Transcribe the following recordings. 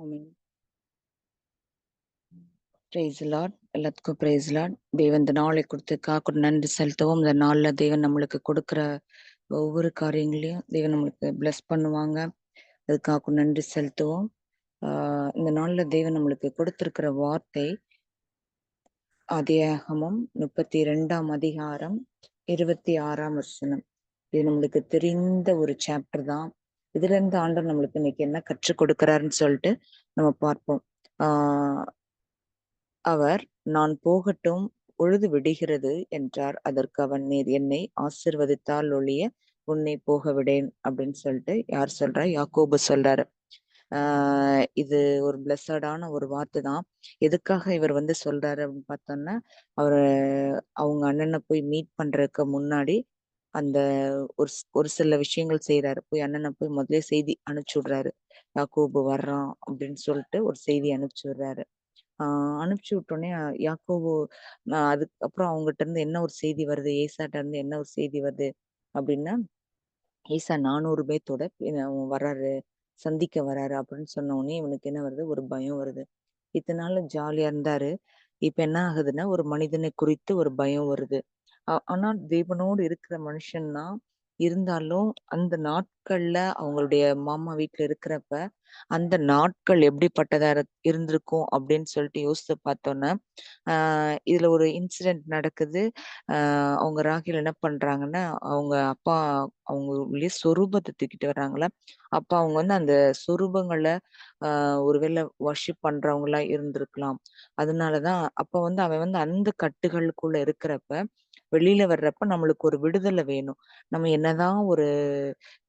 ஆமென். Praise lord. எல்லாத்துக்கும் praise lord. தேவன் இந்த நாளை கொடுத்து நன்றி செலுத்துவோம். இந்த நாள்ல தேவன் நம்மளுக்கு கொடுக்கிற ஒவ்வொரு காரியங்களையும் தேவன் நம்மளுக்கு பிளஸ் பண்ணுவாங்க. அதுக்காக நன்றி செலுத்துவோம். இந்த நாள்ல தேவன் நம்மளுக்கு கொடுத்திருக்கிற வார்த்தை ஆதியாகமம் 32ஆம் அதிகாரம் 26ஆம் வசனம். இது நம்மளுக்கு தெரிந்த ஒரு சாப்டர் தான். இதுல இருந்து ஆண்டவர் நம்மளுக்கு இன்னைக்கு என்ன கற்றுக் கொடுக்கிறாருன்னு சொல்லிட்டு நம்ம பார்ப்போம். அவர், நான் போகட்டும், பொழுது விடிகிறது என்றார். அதற்கு அவன், நீர் என்னை ஆசீர்வதித்தால் ஒழிய உன்னை போக விடேன் அப்படின்னு சொல்லிட்டு யார் சொல்றா? யாக்கோபு சொல்றாரு. இது ஒரு பிளஸடான ஒரு வார்த்தை தான். எதுக்காக இவர் சொல்றாரு அப்படின்னு பார்த்தோம்னா, அவரு அவங்க அண்ணனை போய் மீட் பண்றதுக்கு முன்னாடி அந்த ஒரு சில விஷயங்கள் செய்யறாரு. போய் அண்ணனை போய் முதல்ல செய்தி அனுப்பிச்சு விடுறாரு. யாக்கோபு வர்றான் அப்படின்னு சொல்லிட்டு ஒரு செய்தி அனுப்பிச்சு விடுறாரு. அனுப்பிச்சு விட்டோன்னே யாக்கோபு அதுக்கப்புறம் அவங்ககிட்ட இருந்து என்ன ஒரு செய்தி வருது, ஏசாட்ட இருந்து என்ன ஒரு செய்தி வருது அப்படின்னா, ஏசா 400 பேத்தோட வர்றாரு, சந்திக்க வர்றாரு அப்படின்னு சொன்ன உடனே இவனுக்கு என்ன வருது? ஒரு பயம் வருது. இத்தனை நாள் ஜாலியா இருந்தாரு. இப்ப என்ன ஆகுதுன்னா, ஒரு மனிதனை குறித்து ஒரு பயம் வருது. ஆனா தேவனோடு இருக்கிற மனுஷன் தான். இருந்தாலும் அந்த நாட்கள்ல அவங்களுடைய மாமா வீட்டுல இருக்கிறப்ப அந்த நாட்கள் எப்படிப்பட்டதா இருந்திருக்கும் அப்படின்னு சொல்லிட்டு யோசித்து பார்த்தோன்னா, இதுல ஒரு இன்சிடென்ட் நடக்குது. அவங்க ராகில் என்ன பண்றாங்கன்னா, அவங்க அப்பா அவங்க உள்ளே சொரூபத்தை தூக்கிட்டு வர்றாங்களா. அப்ப அவங்க அந்த சொரூபங்களை ஒருவேளை வர்ஷிப் பண்றவங்களா இருந்திருக்கலாம். அதனாலதான் அப்ப அவன் அந்த கட்டுகளுக்குள்ள இருக்கிறப்ப, வெளியில வர்றப்ப நம்மளுக்கு ஒரு விடுதலை வேணும். நம்ம என்னதான் ஒரு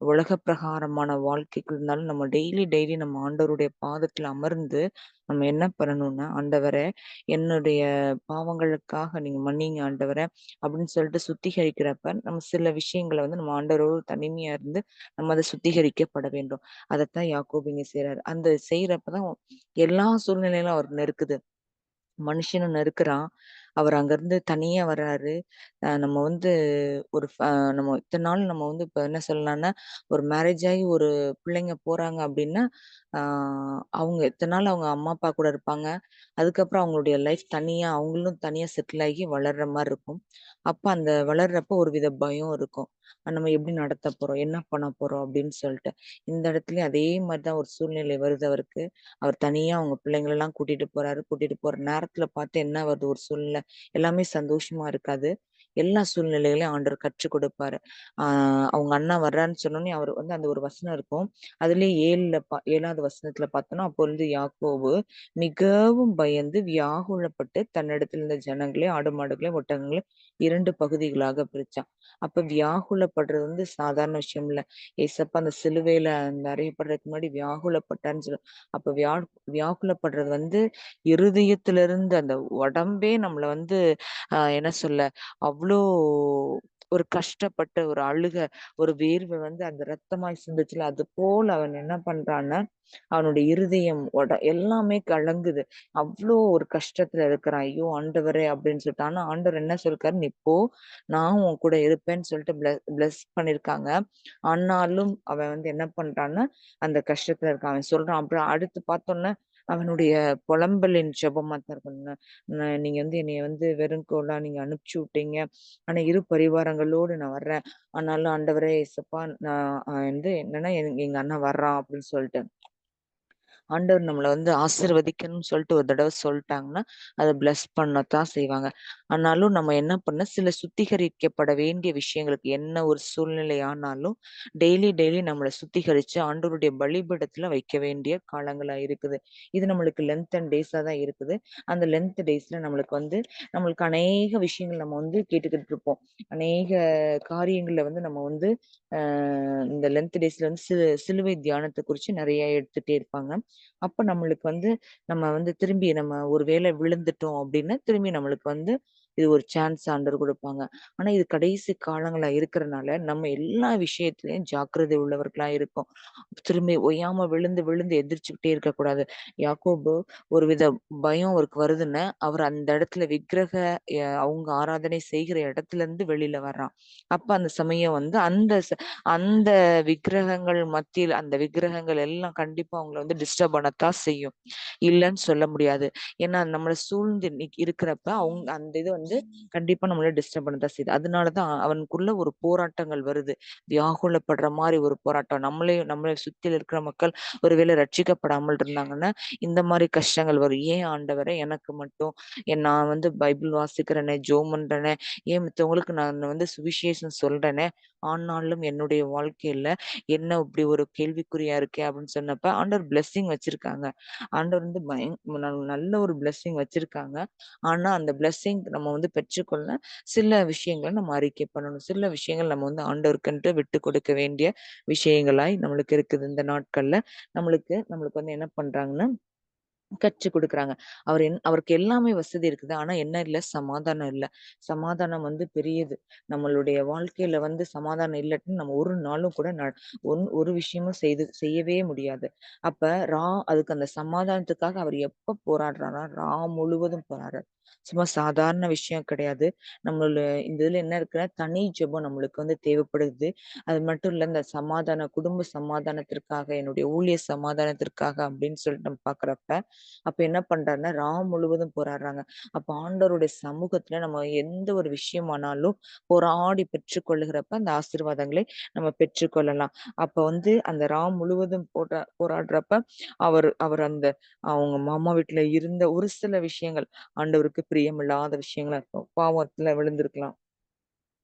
உலக பிரகாரமான வாழ்க்கைக்கு இருந்தாலும் நம்ம டெய்லி நம்ம ஆண்டவருடைய பாதத்துல அமர்ந்து நம்ம என்ன பண்ணணும்னா, ஆண்டவரே என்னுடைய பாவங்களுக்காக நீங்க மன்னிங்க ஆண்டவரே அப்படின்னு சொல்லிட்டு சுத்திகரிக்கிறப்ப நம்ம சில விஷயங்களை நம்ம ஆண்டவரோடு தனிமையா இருந்து நம்ம அதை சுத்திகரிக்கப்பட வேண்டும். அதைத்தான் யாக்கோபு இங்க செய்றாரு. அந்த செய்யறப்பதான் எல்லா சூழ்நிலையிலும் அவர் நெருக்குது. மனுஷனும் நெருக்குறான். அவர் அங்கிருந்து தனியா வர்றாரு. நம்ம ஒரு நம்ம இத்தன நாள் நம்ம இப்ப என்ன சொல்லலாம்னா, ஒரு மேரேஜ் ஆகி ஒரு பிள்ளைங்க போறாங்க அப்படின்னா, ஆ அவங்க இத்தன நாள் அவங்க அம்மா, அப்பா கூட இருப்பாங்க. அதுக்கப்புறம் அவங்களுடைய லைஃப் தனியா அவங்களும் தனியா செட்டில் ஆகி வளர்ற மாரி இருக்கும். அப்ப அந்த வளர்றப்ப ஒரு வித பயம் இருக்கும். நம்ம எப்படி நடத்தப் போறோம்? என்ன பண்ண போறோம்? அப்படின்னு சொல்லிட்டு. இந்த இடத்துலயும் அதே மாரி தான் ஒரு சூழ்நிலை வருது அவருக்கு. அவர் தனியா அவங்க பிள்ளைங்களெல்லாம் கூட்டிட்டு போறாரு. கூட்டிட்டு போற நேரத்துல பார்த்து என்ன வருது ஒரு சூழ்நிலை. எல்லாமே சந்தோஷமா இருக்காது. எல்லா சூழ்நிலைகளையும் ஆண்டவர் கற்றுக் கொடுப்பாரு. ஆ அவங்க அண்ணா வர்றாருன்னு சொன்னோனே அவர் அந்த ஒரு வசனம் இருக்கும். அதிலேயே 7வது வசனத்துல பார்த்தோம்னா, அப்பொழுது யாக்கோபு மிகவும் பயந்து வியாகுலப்பட்டு தன்னிடத்தில் இருந்த ஜனங்களே, ஆடு மாடுகளையும், ஒட்டகங்களையும் 2 பகுதிகளாக பிரிச்சான். அப்ப வியாகுலப்படுறது சாதாரண விஷயம் இல்ல. ஏசப்பா அந்த சிலுவையில அறையப்படுறதுக்கு முன்னாடி வியாகுலப்பட்டார்ன்னு அப்ப வியாகுலப்படுறது இருதயத்திலிருந்து அந்த உடம்பே நம்மள என்ன சொல்ல, அவ்ளோ ஒரு கஷ்டப்பட்ட ஒரு அழுக, ஒரு வேர்வை அந்த ரத்தமாய் சிந்துச்சுல, அது போல அவன் என்ன பண்றான்னா, அவனுடைய இருதயம் எல்லாமே கலங்குது. அவ்ளோ ஒரு கஷ்டத்துல இருக்கிறான். ஐயோ ஆண்டவரே அப்படின்னு சொல்லிட்டு. ஆனா ஆண்டவர் என்ன சொல்லிருக்காரு, நீ போ, நான் உன் கூட இருப்பேன்னு சொல்லிட்டு பிளஸ் பண்ணிருக்காங்க. ஆனாலும் அவன் என்ன பண்றான்னா, அந்த கஷ்டத்துல இருக்கான். அவன் சொல்றான். அப்புறம் அடுத்து பார்த்தோம்னா, அவனுடைய புலம்பலின் ஜெபமா தான் இருக்கும். நீங்க என்னைய வெறும் கோலா நீங்க அனுப்பிச்சு விட்டீங்க. ஆனா இரு பரிவாரங்களோடு நான் வர்றேன். ஆனாலும் ஆண்டவரே இயேசப்பா, நான் என்னன்னா எங்க அண்ணன் வர்றான் அப்படின்னு சொல்லிட்டு. ஆண்டவர் நம்மள ஆசீர்வதிக்கணும்னு சொல்லிட்டு ஒரு தடவை சொல்லிட்டாங்கன்னா, அத பிளஸ் பண்ணத்தான் செய்வாங்க. ஆனாலும் நம்ம என்ன சில சுத்திகரிக்கப்பட வேண்டிய விஷயங்களுக்கு என்ன ஒரு சூழ்நிலை ஆனாலும், டெய்லி நம்மள சுத்திகரிச்சு ஆண்டவருடைய பலிபீடத்துல வைக்க வேண்டிய காலங்களா இருக்குது. இது நம்மளுக்கு லென்த் அண்ட் டேஸா தான் இருக்குது. அந்த லென்த் டேஸ்ல நம்மளுக்கு அநேக விஷயங்கள் நம்ம கேட்டுக்கிட்டு இருப்போம். அநேக காரியங்கள்ல நம்ம அ இந்த லென்த் டேஸ்ல சிலுவை தியானத்த குறிச்சு நெறைய எடுத்துட்டே இருப்பாங்க. அப்ப நம்மளுக்கு நம்ம திரும்பி நம்ம ஒரு வேளை விழுந்துட்டோம் அப்டின்னா, திரும்பி நம்மளுக்கு இது ஒரு சான்ஸ் ஆண்டவர் குடுப்பாங்க. ஆனா இது கடைசி காலங்களா இருக்கிறனால, நம்ம எல்லா விஷயத்திலயும் ஜாக்கிரதை உள்ளவர்களா இருக்கோம். திரும்பி ஓயாம விழுந்து விழுந்து எந்திரிச்சுக்கிட்டே இருக்கக்கூடாது. யாக்கோபு ஒருவித பயம் அவருக்கு வருதுன்னு, அவர் அந்த இடத்துல அவங்க ஆராதனை செய்கிற இடத்துலருந்து வெளில வர்றான். அப்ப அந்த சமயம் வந்து அந்த விக்கிரகங்கள் மத்தியில அந்த விக்கிரகங்கள் எல்லாம் கண்டிப்பா அவங்கள வந்து டிஸ்டர்ப் பண்ணத்தான் செய்யும். இல்லன்னு சொல்ல முடியாது. ஏன்னா நம்மள சூழ்ந்து இருக்கிறப்ப அவங்க அந்த இது வந்து கண்டிப்பா நம்மள டிஸ்டர்ப் பண்ணத்தான் செய்யுது. அதனாலதான் அவனுக்குள்ள ஒரு போராட்டங்கள் வருது. வியாகுலப்படுற மாரி ஒரு போராட்டம். நம்மள சுத்தில இருக்கிற மக்கள் ஒருவேளை ரட்சிக்கப்படாமல் இருந்தாங்கன்னா, இந்த மாரி கஷ்டங்கள் வரும். ஏன் ஆண்டவரே எனக்கு மட்டும் நான் வந்து பைபிள் வாசிக்கிறேனே, ஜெபம் பண்றேனே, ஏன் மித்தவங்களுக்கு நான் வந்து சுவிசேஷம் சொல்றேனே, ஆனாலும் என்னுடைய வாழ்க்கையில என்ன இப்படி ஒரு கேள்விக்குறியா இருக்கே அப்படின்னு சொன்னப்ப, ஆண்டவர் பிளெஸ்ஸிங் வச்சிருக்காங்க. ஆண்டவர் வந்து நல்ல ஒரு பிளெஸ்ஸிங் வச்சிருக்காங்க. ஆனா அந்த பிளெஸ்ஸிங் நம்ம வந்து பெற்றுக்கொள்ள சில விஷயங்கள நம்ம அறிக்கை பண்ணணும். சில விஷயங்கள் நம்ம வந்து ஆண்டவருக்கென்று விட்டுக் கொடுக்க வேண்டிய விஷயங்களாய் நம்மளுக்கு இருக்குது. இந்த நாட்கள்ல நம்மளுக்கு வந்து என்ன பண்றாங்கன்னா கற்றுக் குடுக்குறாங்க. அவருக்கு எல்லாமே வசதி இருக்குது. ஆனா என்ன இல்ல, சமாதானம் இல்ல. சமாதானம் வந்து பெரியது. நம்மளுடைய வாழ்க்கையில வந்து சமாதானம் இல்லாட்டினா நம்ம ஒரு நாளும் கூட ஒரு விஷயமும் செய்யவே முடியாது. அப்ப அதுக்கு அந்த சமாதானத்துக்காக அவர் எப்ப போராடுறார்னா, முழுவதும் போராடுறார். சும்மா சாதாரண விஷயம் கிடையாது. இந்த இதுல என்ன இருக்குன்னா, தனி ஜெபம் நம்மளுக்கு வந்து தேவைப்படுது. அது மட்டும் இல்ல, இந்த குடும்ப சமாதானத்திற்காக, என்னுடைய ஊழிய சமாதானத்திற்காக அப்படின்னு சொல்லிட்டு நம்ம பார்க்குறப்ப, அப்ப என்ன பண்றாருன்னா, முழுவதும் போராடுறாங்க. அப்ப ஆண்டவருடைய சமூகத்துல நம்ம எந்த ஒரு விஷயமானாலும் போராடி பெற்றுக்கொள்ளுகிறப்ப, அந்த ஆசீர்வாதங்களை நம்ம பெற்றுக்கொள்ளலாம். அப்ப வந்து அந்த முழுவதும் போராடுறப்ப, அவர் அவர் அந்த அவங்க மாமா வீட்ல இருந்த ஒரு சில விஷயங்கள், ஆண்டவருக்கு பிரியமில்லாத விஷயங்களா இருக்கும். பாவத்துல விழுந்திருக்கலாம்.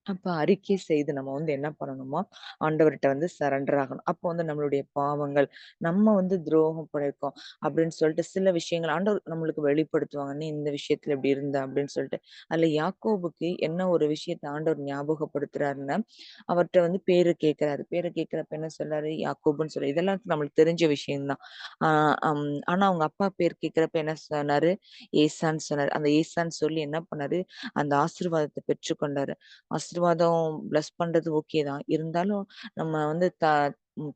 அப்ப அறிக்கை செய்து நம்ம வந்து என்ன பண்ணணுமா, ஆண்டவர்ட்ட வந்து சரண்டர் ஆகணும். அப்போ வந்து நம்மளுடைய பாவங்கள், நம்ம வந்து துரோகம் பண்ணியிருக்கோம் அப்படின்னு சொல்லிட்டு சில விஷயங்கள் ஆண்டவர் நம்மளுக்கு வெளிப்படுத்துவாங்க. "நீ இந்த விஷயத்துல இப்படி இருந்த" அப்படின்னு சொல்லிட்டு. அதுல யாக்கோபுக்கு என்ன ஒரு விஷயத்த ஆண்டவர் ஞாபகப்படுத்துறாருன்னா, அவர்ட்ட வந்து பேரு கேட்கிறாரு. பேரு கேட்கிறப்ப என்ன சொல்றாரு? யாக்கோபுன்னு சொல்லி. இதெல்லாம் நம்மளுக்கு தெரிஞ்ச விஷயம் தான். ஆ அம் ஆனா அவங்க அப்பா பேர் கேட்கிறப்ப என்ன சொன்னாரு? ஏசான்னு சொன்னாரு. அந்த ஏசான்னு சொல்லி என்ன பண்ணாரு? அந்த ஆசீர்வாதத்த பெற்றுக்கொண்டாரு. ஆசீர்வாதம் பிளஸ் பண்றது ஓகே தான். இருந்தாலும் நம்ம வந்து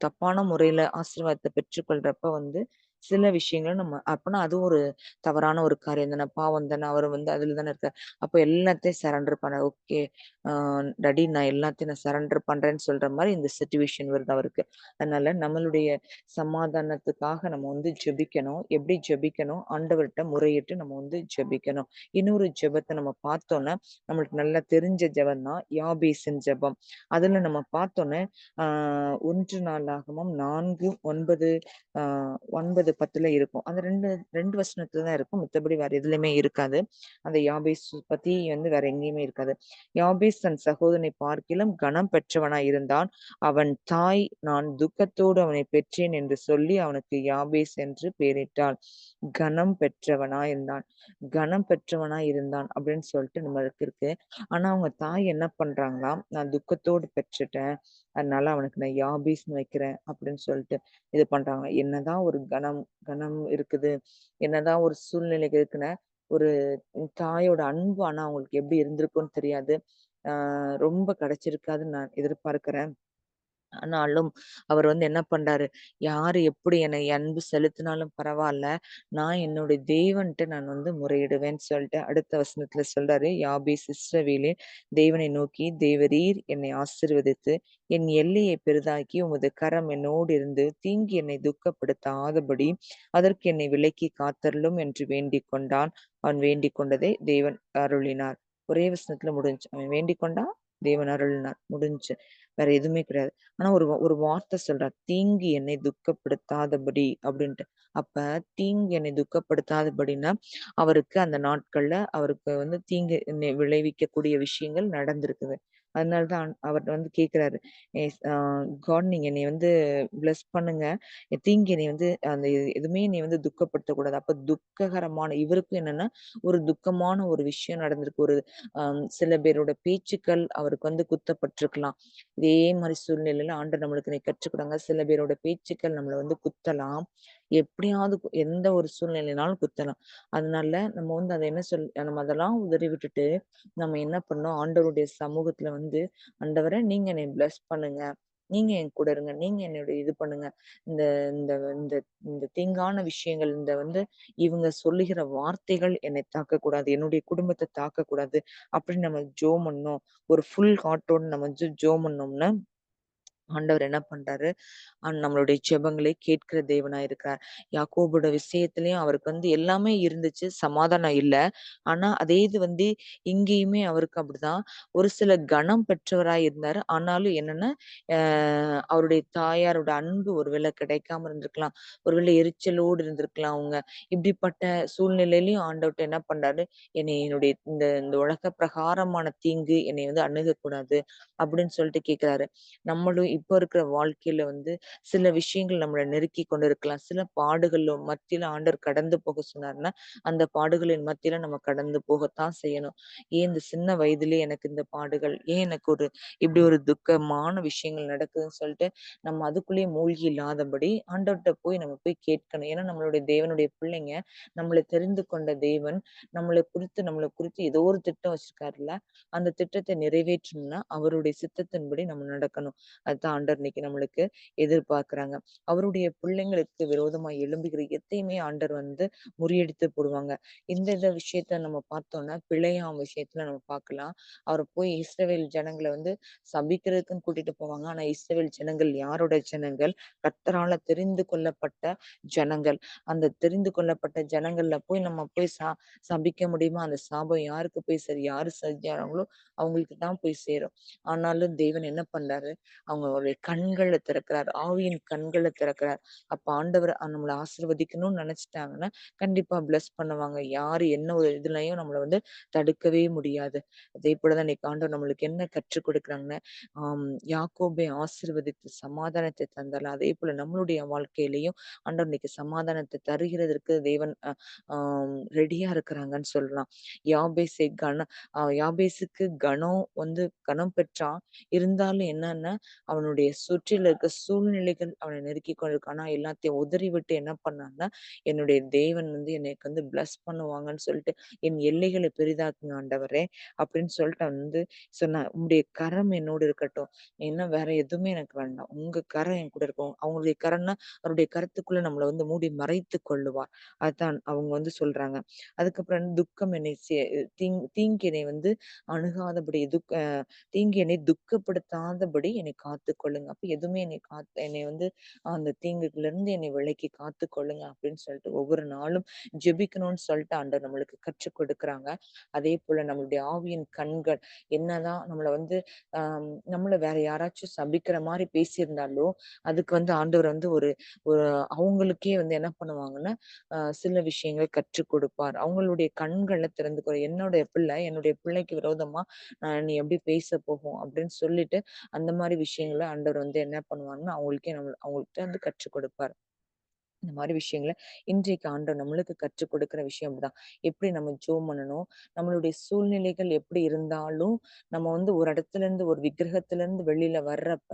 தப்பான முறையில ஆசீர்வாதத்த பெற்றுக்கொள்றப்ப வந்து, சில விஷயங்கள நம்ம அப்பன்னா அதுவும் ஒரு தவறான ஒரு காரியம் தானே, பாவம் தானே. அவரு வந்து அதுல தானே இருக்காரு. அப்ப எல்லாத்தையும் சரண்டர் பண்ண ஓகே. ஆ டாடி நான் எல்லாத்தையும் நான் சரண்டர் பண்றேன்னு சொல்ற மாரி இந்த சிச்சுவேஷன் வருது அவருக்கு. அதனால நம்மளுடைய சமாதானத்துக்காக நம்ம வந்து ஜெபிக்கணும். எப்படி ஜெபிக்கணும்? ஆண்டவர்ட்ட முறையிட்டு நம்ம வந்து ஜெபிக்கணும். இன்னொரு ஜெபத்த நம்ம பார்த்தோம்னா, நம்மளுக்கு நல்லா தெரிஞ்ச ஜெபம் தான் யாபேசின் ஜெபம். அதுல நம்ம பார்த்தோன்னே, ஆ 1 நாளாகமம் 4:9 ஆ 9:10ல இருக்கும். அந்த 2 வசனத்துல தான் இருக்கும். மித்தபடி வேற எதுலயுமே இருக்காது. அந்த யாபேஸ் பத்தி வந்து வேற எங்கேயுமே இருக்காது. யாபேஸ் தன் சகோதரனை பார்க்கிலும் கனம் பெற்றவனாய் இருந்தான். அவன் தாய் நான் துக்கத்தோடு அவனைப் பெற்றேன் என்று சொல்லி அவனுக்கு யாபேஸ் என்று பெயரிட்டாள். கனம் பெற்றவனாய் இருந்தான். கனம் பெற்றவனாய் இருந்தான் அப்படின்னு சொல்லிட்டு நம்மளுக்கு இருக்கு. ஆனா அவங்க தாய் என்ன பண்றாங்களாம், நான் துக்கத்தோடு பெற்றுட்டேன். அதனால அவனுக்கு நான் யாபேஸ்ன்னு வைக்கிறேன் அப்படின்னு சொல்லிட்டு இது பண்றாங்க. என்னதான் ஒரு கனம் இருக்குது. என்னதான் ஒரு சூழ்நிலைகள் இருக்குன்னா, ஒரு தாயோட அன்பு ஆனா அவங்களுக்கு எப்படி இருந்திருக்கும்னு தெரியாது. ஆ ரொம்ப கிடைச்சிருக்காதுன்னு நான் எதிர்பார்க்கிறேன். ஆனாலும் அவர் வந்து என்ன பண்றாரு, யாரு எப்படி என்னை அன்பு செலுத்தினாலும் பரவால்ல. நான் என்னுடைய தேவன்ட்ட நான் வந்து முறையிடுவேன்னு சொல்லிட்டு அடுத்த வசனத்துல சொல்றாரு. யாபேஸ் இஸ்ரவேலின் தேவனை நோக்கி, தேவரீர் என்னை ஆசீர்வதித்து, என் எல்லையை பெரிதாக்கி, உமது கரம் என்னோடு இருந்து தீங்கு என்னை துக்கப்படுத்தாதபடி, அதற்கு என்னை விலக்கி காத்தருளும் என்று வேண்டிக் கொண்டான். அவன் வேண்டிக் கொண்டதை தேவன் அருளினார். ஒரே வசனத்துல முடிஞ்சுச்சு. அவன் வேண்டிக் கொண்டான், தேவன் அருளினார். முடிஞ்சுச்சு. வேற எதுவுமே கிடையாது. ஆனா ஒரு வார்த்தை சொல்றார். "தீங்கு என்னை துக்கப்படுத்தாதபடி" அப்படின்ட்டு. அப்ப தீங்கு என்னை துக்கப்படுத்தாதபடின்னா, அவருக்கு அந்த நாட்கள்ல அவருக்கு வந்து தீங்கு விளைவிக்கக்கூடிய விஷயங்கள் நடந்திருக்குது. அதனால தான் அவர் வந்து கேட்கிறாரு. எஸ் அ காட் நீங்க என்னைய வந்து பிளெஸ் பண்ணுங்க. தீங்கு என்னைய வந்து எதுவுமே என்னைய வந்து துக்கப்படுத்தக்கூடாது. அப்ப துக்ககரமான இவருக்கும் என்னன்னா, ஒரு துக்கமான ஒரு விஷயம் நடந்திருக்கு. சில பேரோட பேச்சுக்கள் அவருக்கு வந்து குத்தப்பட்டிருக்கலாம். இதே மாரி சூழ்நிலையில ஆண்டவர் நம்மளுக்கு இன்னைக்கு கற்றுக் குடுங்க. சில பேரோட பேச்சுக்கள் நம்மள வந்து குத்தலாம். எப்படியாவது எந்த ஒரு சூழ்நிலைனாலும் குத்தலாம். அதனால நம்ம வந்து அத என்ன நம்ம அதெல்லாம் உதறி விட்டுட்டு, நம்ம என்ன பண்ணணும், ஆண்டவருடைய சமூகத்துல வந்து, "ஆண்டவரே நீங்க என்னைய பிளெஸ் பண்ணுங்க. நீங்க என் கூட இருங்க. நீங்க என்னுடைய இது பண்ணுங்க. இந்த இந்த இந்த இந்த தீங்கான விஷயங்கள், இந்த வந்து இவங்க சொல்லுகிற வார்த்தைகள் என்னை தாக்கக்கூடாது. என்னுடைய குடும்பத்த தாக்கக்கூடாது." அப்படின்னு நம்ம ஜெபம் பண்ணோம். ஒரு ஃபுல் ஹார்ட்டோட நம்ம வந்து ஜெபம் பண்ணோம்னா, ஆண்டவர் என்ன பண்றாரு, நம்மளுடைய ஜெபங்களை கேட்கிற தேவனா இருக்கிறார். யாக்கோபோட விஷயத்திலயும் அவருக்கு வந்து எல்லாமே இருந்துச்சு. சமாதானம் இல்ல. ஆனா, அதே இது வந்து இங்கேயுமே அவருக்கு அப்படிதான். ஒரு சில கனம் பெற்றவராய் இருந்தாரு. ஆனாலும் என்னன்னா, அ அவருடைய தாயாரோட அன்பு ஒருவேளை கிடைக்காம இருந்திருக்கலாம். ஒருவேளை எரிச்சலோடு இருந்திருக்கலாம் அவங்க. இப்படிப்பட்ட சூழ்நிலையிலயும் ஆண்டவர்ட்ட என்ன பண்றாரு, என்னுடைய இந்த இந்த உலக பிரகாரமான தீங்கு என்னை வந்து அணுகக்கூடாது அப்படின்னு சொல்லிட்டு கேட்கிறாரு. நம்மளும் இப்ப இருக்கிற வாழ்க்கையில வந்து சில விஷயங்கள் நம்மள நெருக்கி கொண்டு இருக்கலாம். சில பாடுகள் மத்தியில ஆண்டவர் கடந்து போக சொன்னாருன்னா, அந்த பாடுகளின் மத்தியில நம்ம கடந்து போகத்தான் செய்யணும். ஏன் இந்த சின்ன வயதிலே எனக்கு இந்த பாடுகள்? ஏன் எனக்கு இப்படி ஒரு துக்கமான விஷயங்கள் நடக்குதுன்னு சொல்லிட்டு, நம்ம அதுக்குள்ளேயே மூழ்கி இல்லாதபடி ஆண்டவர்ட்ட நம்ம போய் கேட்கணும். ஏன்னா நம்மளுடைய தேவனுடைய பிள்ளைங்க, நம்மள தெரிந்து கொண்ட தேவன், நம்மள குறித்து ஏதோ ஒரு திட்டம் வச்சிருக்காருல்ல. அந்த திட்டத்தை நிறைவேற்றணும்னா, அவருடைய சித்தத்தின்படி நம்ம நடக்கணும். அதுதான் ஆண்டவர் இன்னைக்கு நம்மளுக்கு எதிர்பார்க்கிறாங்க. அவருடைய பிள்ளைங்களுக்கு விரோதமா எழும்புகிற எதையுமே ஆண்டவர் வந்து முறியடித்து போடுவாங்க. இந்த விஷயத்த நம்ம பார்த்தோம்னா, பிலேயாம் விஷயத்துல நம்ம பார்க்கலாம். அவர் போய் இஸ்ரவேல் ஜனங்கள வந்து சபிக்கிறதுக்குன்னு கூட்டிட்டு போவாங்க. ஆனா இஸ்ரவேல் ஜனங்கள் யாரோட ஜனங்கள்? கர்த்தரால தெரிந்து கொள்ளப்பட்ட ஜனங்கள். அந்த தெரிந்து கொள்ளப்பட்ட ஜனங்கள்ல நம்ம போய் சபிக்க முடியுமா? அந்த சாபம் யாருக்கு போய் யாரு செஞ்சாங்களோ அவங்களுக்கு தான் போய் சேரும். ஆனாலும் தேவன் என்ன பண்றாரு? அவங்களுடைய கண்கள திறக்கிறார். ஆவியின் கண்கள திறக்கிறார். அப்ப ஆண்டவர் நம்மள ஆசீர்வதிக்கணும்னு நெனச்சுட்டாங்கன்னா, கண்டிப்பா பிளெஸ் பண்ணுவாங்க. யாரு என்ன ஒரு இதுலயும் நம்மள வந்து தடுக்கவே முடியாது. அதே போல தான் இன்னைக்கு ஆண்டவர் நம்மளுக்கு என்ன கற்றுக் கொடுக்குறாங்கன்னா, யாக்கோபை ஆசீர்வதித்து சமாதானத்தை தந்தார். அதே போல நம்மளுடைய வாழ்க்கையிலயும் ஆண்டவர் இன்னைக்கு சமாதானத்தை தருகிறதற்கு தேவன் ரெடியா இருக்கிறாங்கன்னு சொல்லலாம். யாபேசை யாபேசுக்கு கனம் பெற்றான். இருந்தாலும் என்னன்னா, அவனுடைய சுற்றில இருக்க சூழ்நிலைகள் அவன நெருக்கிக் கொண்டிருக்கு. ஆனா எல்லாத்தையும் உதறிவிட்டு என்ன பண்ணான்னா, என்னுடைய தேவன் வந்து எனக்கு வந்து பிளஸ் பண்ணுவாங்கன்னு சொல்லிட்டு, என் எல்லைகளை பெரிதாக்குங்க ஆண்டவரே! அப்படின்னு சொல்லிட்டு அவன் வந்து சொன்னான். உம்முடைய கரம் என்னோடு இருக்கட்டும். ஏன்னா வேற எதுவுமே எனக்கு வேண்டாம். உங்க கரம் என் கூட இருக்கும். அவங்களுடைய கரம்னா, அவருடைய கரத்துக்குள்ள நம்மள வந்து மூடி மறைத்துக் கொள்ளுவார். அதான் அவங்க வந்து சொல்றாங்க. அதுக்கப்புறம் துக்கம் என்னை தீங்கு என்னை வந்து அணுகாதபடி தீங்கு என்னை துக்கப்படுத்தாதபடி என்னை காத்துக்கொள்ளுங்க. அப்ப எதுவுமே என்னை வந்து அந்த தீங்குலருந்து என்னை விலக்கி காத்துக்கொள்ளுங்க அப்படின்னு சொல்லிட்டு ஒவ்வொரு நாளும் ஜெபிக்கணும்னு சொல்லிட்டு ஆண்டவர் நம்மளுக்கு கற்றுக் கொடுக்குறாங்க. அதே போல நம்மளுடைய ஆவியின் கண்கள் என்னதான் நம்மள வந்து நம்மள வேற யாராச்சும் சபிக்கிற மாரி பேசியிருந்தாலோ, அதுக்கு வந்து ஆண்டவர் வந்து ஒரு ஒரு அவங்களுக்கே வந்து என்ன பண்ணுவாங்கன்னா, சில விஷயங்கள கற்றுக் கொடுப்பார். அவங்களுடைய கண்கள என்னுடைய பிள்ளைக்கு விரோதமா நீ எப்படி பேச போகும் அப்படின்னு சொல்லிட்டு, அந்த மாரி விஷயங்கள ஆண்டவர் வந்து என்ன பண்ணுவாங்கன்னா, அவங்கள்ட்ட வந்து கற்றுக் கொடுப்பார். இந்த மாரி விஷயங்கள இன்றைக்கு ஆண்டவர் நம்மளுக்கு கற்றுக் கொடுக்கிற விஷயம் அப்படிதான். எப்படி நம்ம ஜெபம் பண்ணணும், நம்மளுடைய சூழ்நிலைகள் எப்படி இருந்தாலும், நம்ம வந்து ஒரு இடத்துலருந்து ஒரு விக்கிரகத்திலருந்து வெளியில வர்றப்ப,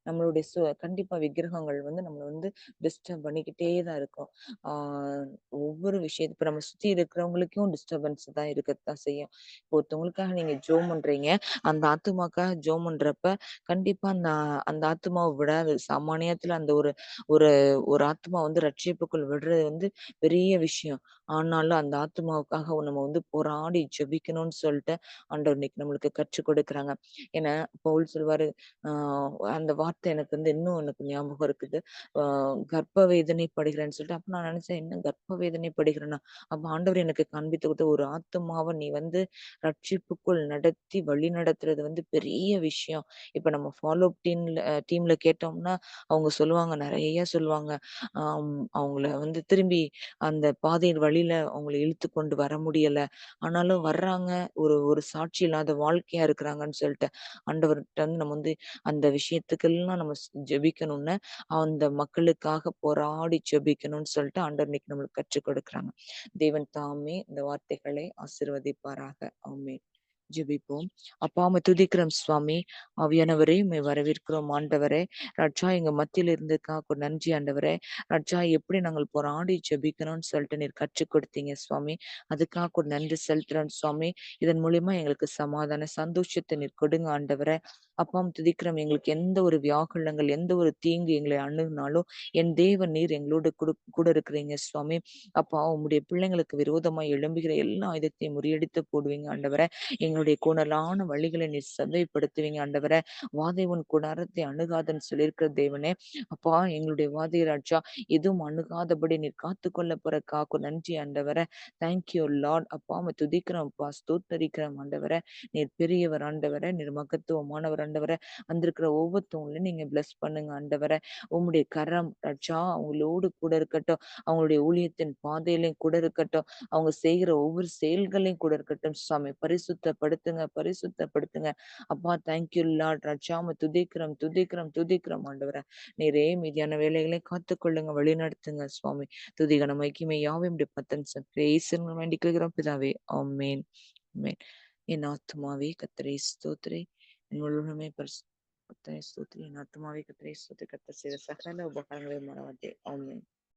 நம்மளுடைய கண்டிப்பா விக்கிரகங்கள் வந்து நம்மள வந்து டிஸ்டர்ப் பண்ணிக்கிட்டே தான் இருக்கும். ஆ ஒவ்வொரு இப்ப நம்ம சுத்தி இருக்கிறவங்களுக்கும் டிஸ்டர்பன்ஸ் தான் இருக்கத்தான் செய்யும். இப்போ ஒருத்தவங்களுக்காக நீங்க ஜெபம் பண்றீங்க, அந்த ஆத்துமாக்காக ஜெபம் பண்றப்ப, கண்டிப்பா அந்த அந்த ஆத்துமாவ விடாது. சாமானியத்துல அந்த ஒரு ஒரு ஒரு ஆத்துமா வந்து ரட்சிப்புக்குள் விடுறது வந்து பெரிய விஷயம். ஆனாலும் அந்த ஆத்துமாவுக்காக நம்ம வந்து போராடி ஜெபிக்கணும்னு சொல்லிட்டு ஆண்டவர் இன்னைக்கு நம்மளுக்கு கற்றுக் கொடுக்குறாங்க. ஏன்னா பவுல் சொல்வாரு, ஆ அந்த வார்த்தை எனக்கு ஞாபகம் இருக்குது. ஆ கர்ப்ப வேதனை படுகிறேன்னு சொல்லிட்டு, அப்ப நான் நினைச்சேன், என்ன கர்ப்ப வேதனை படுகிறேனா? அப்ப ஆண்டவர் எனக்கு காண்பித்து கொடுத்த ஒரு ஆத்துமாவ நீ வந்து ரட்சிப்புக்குள் நடத்தி வழி நடத்துறது வந்து பெரிய விஷயம். இப்ப நம்ம ஃபாலோ அப் டீம்ல கேட்டோம்னா, அவங்க சொல்லுவாங்க, நெறைய சொல்லுவாங்க. அவங்கள வந்து திரும்பி அந்த பாதையின் வழியில அவங்கள இழுத்து கொண்டு வர முடியல. ஆனாலும் வர்றாங்க. ஒரு ஒரு சாட்சி இல்லாத வாழ்க்கையா இருக்கிறாங்கன்னு சொல்லிட்டு, ஆண்டவர்ட்ட வந்து நம்ம வந்து அந்த விஷயத்துக்கெல்லாம் நம்ம ஜெபிக்கணும்னு, அந்த மக்களுக்காக போராடி ஜெபிக்கணும்னு சொல்லிட்டு ஆண்டவர் இன்னைக்கு நம்மளுக்கு கற்றுக் கொடுக்குறாங்க. தேவன் தாமே இந்த வார்த்தைகளை ஆசீர்வதிப்பாராக. ஆமென். ஜெபிப்போம். அப்பா உம்மை துதிக்கிறோம் சுவாமி. ஆவியானவரே உம்மை வரவேற்கிறோம் ஆண்டவரே. ராஜா எங்க மத்தியில இருந்ததுக்காக நன்றி ஆண்டவரே. ராஜா எப்படி நாங்கள் போராடி ஜெபிக்கணும்னு சொல்லிட்டு நீர் கற்றுக் கொடுத்தீங்க சுவாமி. அதுக்காக ஒரு நன்றி செலுத்துறோம் சுவாமி. இதன் மூலியமா எங்களுக்கு சமாதான சந்தோஷத்தை நீர் கொடுங்க ஆண்டவரே. அப்பா உம்மை துதிக்கிறோம். எங்களுக்கு எந்த ஒரு வியாகுலங்கள், எந்த ஒரு தீங்கு எங்களை அணுகுனாலும் என் தேவன் நீர் எங்களோடு கூட இருக்கிறீங்க சுவாமி. அப்பா உம்முடைய பிள்ளைங்களுக்கு விரோதமா எழும்புகிற எல்லா ஆயுதத்தையும் முறியடித்து போடுவீங்க ஆண்டவரே. எங்களுடைய கோணலான வழிகளை நீர் செவ்வைப்படுத்துவீங்க ஆண்டவரே. வாதை உன் கூடாரத்தை அணுகாதுன்னு சொல்லியிருக்கிற தேவனே. அப்பா எங்களுடைய வாதை ராஜா எதுவும் அணுகாதபடி நீர் காத்துக்கொள்ள போற காக்கு நன்றி ஆண்டவரே. Thank you Lord. அப்பா உம்மை துதிக்கிறோம் அப்பா, ஸ்தோத்தரிக்கிறோம் ஆண்டவரே. நீர் பெரியவர் ஆண்டவரே. நீர் மகத்துவமானவர் ஆண்டவரே. வந்திருக்கிற ஒவ்வொருத்தவங்களையும் நீங்க பிளஸ் பண்ணுங்க ஆண்டவரே. உம்முடைய கரம் ராஜா அவங்களோடு கூட இருக்கட்டும். அவங்களுடைய ஊழியத்தின் பாதையிலையும் கூட இருக்கட்டும். அவங்க செய்கிற ஒவ்வொரு செயல்களையும் கூட இருக்கட்டும் சாமி. பரிசுத்தப்படுத்துங்க, பரிசுத்தப்படுத்துங்க. அப்பா தேங்க்யூ லார்ட். ராஜா உம்மை துதிக்கிறோம், துதிக்கிறோம், துதிக்கிறோம் ஆண்டவரே. நீரே மீதியான வேலைகளை காத்துக்கொள்ளுங்க, வழிநடத்துங்க சுவாமி. துதி கன மகிமை யாவையும் உம்முடைய பத்தன் இயேசுவின் வேண்டிக் கொள்கிறோம் பிதாவே. ஆமென். ஆமென். என் ஆத்துமாவே கர்த்தரை ஸ்தோத்திரி. என் முழுவதுமே கர்த்தரை ஸ்தோத்திரி. என் ஆத்துமாவே கர்த்தரை ஸ்தோத்திரி. கர்த்தர் செய்த சகல உபகாரங்களையும் மறவாதே. ஆமென்.